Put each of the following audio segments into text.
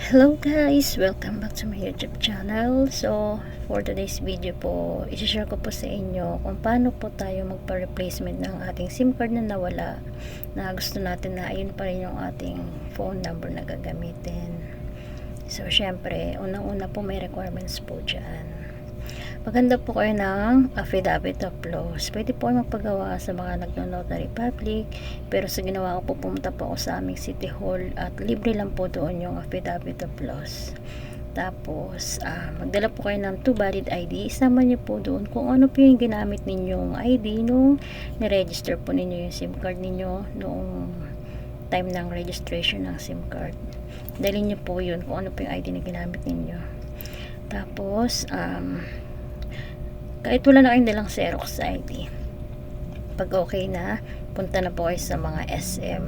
Hello guys! Welcome back to my YouTube channel. So, for today's video po, i-share ko po sa inyo kung paano po tayo magpa-replacement ng ating SIM card na nawala na gusto natin na ayun pa rin yung ating phone number na gagamitin. So, syempre, unang-una po may requirements po dyan. Maganda po kayo ng affidavit of loss. Pwede po kayo magpagawa sa mga nagno-notary public, pero sa ginawa ko po, pumunta po ako sa aming City Hall at libre lang po doon yung affidavit of loss. Tapos, magdala po kayo ng 2 valid ID. Isama niyo po doon kung ano po yung ginamit ninyong ID nung niregister po ninyo yung SIM card ninyo noong time ng registration ng SIM card. Dalhin niyo po yun kung ano po yung ID na ginamit ninyo. Tapos, kahit wala na kayong dalang Xerox ID, pag okay na, punta na po kayo sa mga SM.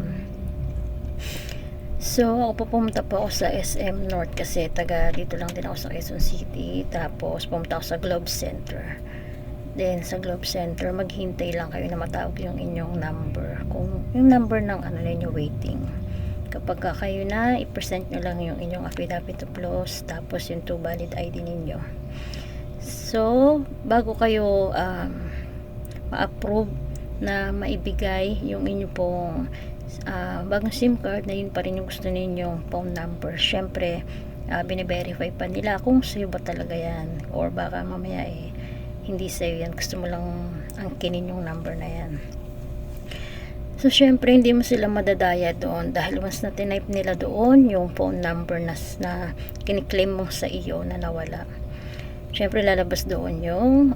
So, ako po pumunta po ako sa SM North kasi taga dito lang din ako sa Quezon City. Tapos, pumunta ako sa Globe Center. Then, sa Globe Center, maghintay lang kayo na matawag yung inyong number. Kung yung number ng ano ninyo waiting. Kapag kayo na, i-present nyo lang yung inyong affidavit of loss, tapos yung 2 valid ID ninyo. So, bago kayo ma-approve na maibigay yung inyo pong bagong SIM card na yun pa rin yung gusto ninyong phone number, syempre bine-verify pa nila kung sa'yo ba talaga yan or baka mamaya hindi sa'yo yan, gusto mo lang angkinin yung number na yan. So, syempre, hindi mo sila madadaya doon dahil once na tinype nila doon yung phone number na kiniklaim mo sa iyo na nawala, syempre lalabas doon yung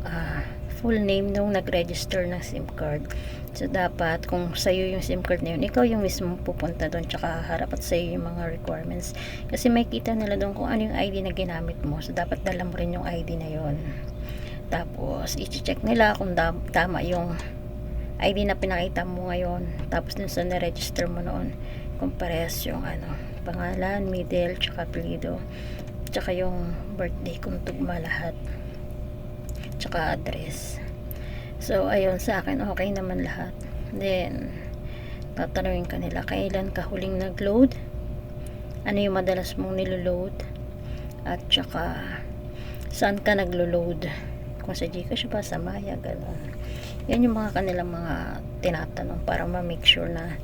full name nung nag-register ng SIM card. So, dapat kung sa'yo yung SIM card na yun, ikaw yung mismo pupunta doon tsaka harap at sa'yo yung mga requirements. Kasi may kita nila doon kung ano yung ID na ginamit mo. So, dapat dala mo rin yung ID na yun. Tapos, i-check nila kung tama yung ID na pinakita mo ngayon. Tapos, dun sa na-register mo noon, kung parehas yung pangalan, middle, tsaka apelyido, tsaka yung birthday kung tugma lahat, tsaka address. So, ayun, sa akin okay naman lahat. Then, tatanungin ka nila, kailan ka huling nag-load, ano yung madalas mong niloload, at tsaka saan ka naglo-load, kung sa Gcash ba, sa Maya, gano'n. Yan yung mga kanilang mga tinatanong para ma-make sure na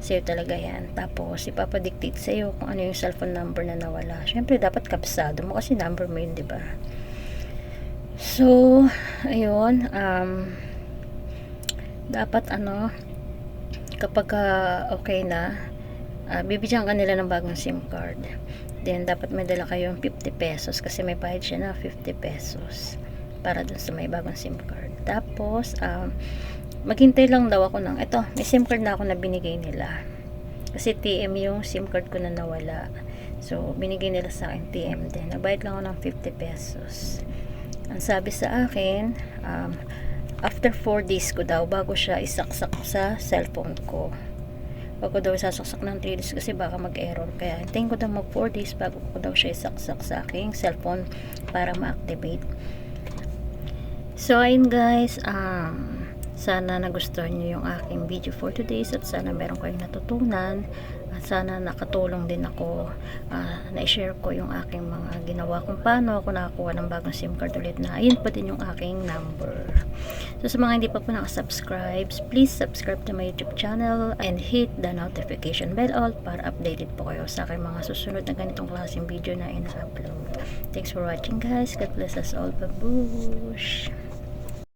sa'yo talaga yan. Tapos, ipapadictate sa'yo kung ano yung cellphone number na nawala. Syempre, dapat kabisado mo kasi number mo yun, diba? So, ayun, dapat kapag okay na, bibigyan ka nila ng bagong SIM card. Then, dapat may dala kayong 50 pesos kasi may bayad siya na 50 pesos para dun sa may bagong SIM card. Tapos, maghintay lang daw ako ng, may SIM card na ako na binigay nila. Kasi TM yung SIM card ko na nawala. So, binigay nila sa akin TM din. Nagbayad lang ako ng 50 pesos. Ang sabi sa akin, after 4 days ko daw, bago siya isaksak sa cellphone ko. Bago daw isasaksak ng 3 days kasi baka mag-error. Kaya, hintayin ko daw mag 4 days bago ko daw siya isaksak sa aking cellphone para ma-activate. So, ayun guys, sana nagustuhan nyo yung aking video for today at sana meron kayong natutunan at sana nakatulong din ako na i-share ko yung aking mga ginawa kung paano ako nakakuha ng bagong SIM card ulit na ayun pa din yung aking number. So, sa mga hindi pa po nakasubscribe, please subscribe to my YouTube channel and hit the notification bell all para updated po kayo sa aking mga susunod na ganitong klaseng video na ina-upload. Thanks for watching guys. God bless us all. Babush!